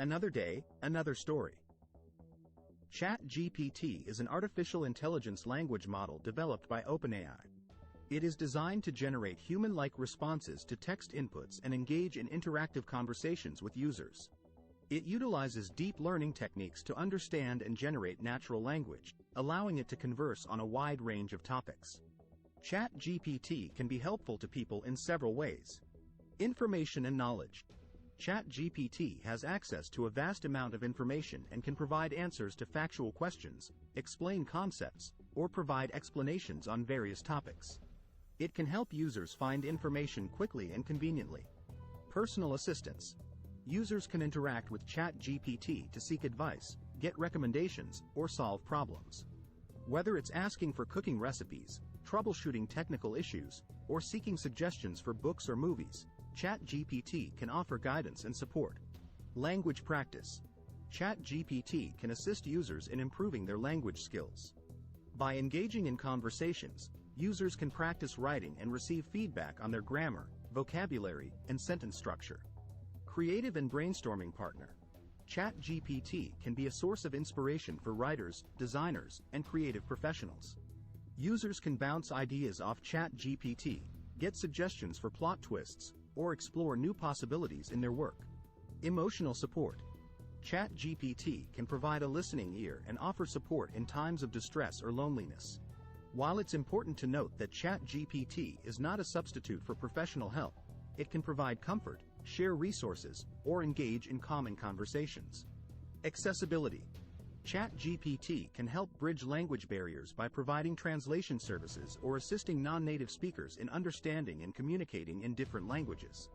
Another day, another story. ChatGPT is an artificial intelligence language model developed by OpenAI. It is designed to generate human-like responses to text inputs and engage in interactive conversations with users. It utilizes deep learning techniques to understand and generate natural language, allowing it to converse on a wide range of topics. ChatGPT can be helpful to people in several ways. Information and knowledge. ChatGPT has access to a vast amount of information and can provide answers to factual questions, explain concepts, or provide explanations on various topics. It can help users find information quickly and conveniently. Personal assistance. Users can interact with ChatGPT to seek advice, get recommendations, or solve problems. Whether it's asking for cooking recipes, troubleshooting technical issues, or seeking suggestions for books or movies, ChatGPT can offer guidance and support. Language practice. ChatGPT can assist users in improving their language skills. By engaging in conversations, users can practice writing and receive feedback on their grammar, vocabulary, and sentence structure. Creative and brainstorming partner. ChatGPT can be a source of inspiration for writers, designers, and creative professionals. Users can bounce ideas off ChatGPT, get suggestions for plot twists, or explore new possibilities in their work. Emotional support. ChatGPT can provide a listening ear and offer support in times of distress or loneliness. While it's important to note that ChatGPT is not a substitute for professional help, it can provide comfort, share resources, or engage in common conversations. Accessibility. ChatGPT can help bridge language barriers by providing translation services or assisting non-native speakers in understanding and communicating in different languages.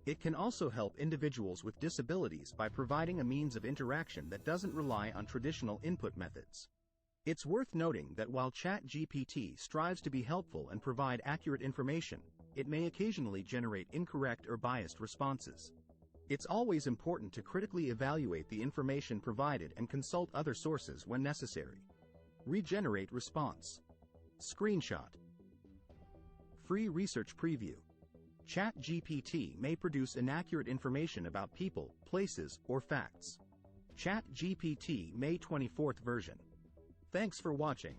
It can also help individuals with disabilities by providing a means of interaction that doesn't rely on traditional input methods. It's worth noting that while ChatGPT strives to be helpful and provide accurate information, it may occasionally generate incorrect or biased responses. It's always important to critically evaluate the information provided and consult other sources when necessary. Regenerate response. Screenshot. Free research preview. ChatGPT may produce inaccurate information about people, places, or facts. ChatGPT May 24th version. Thanks for watching.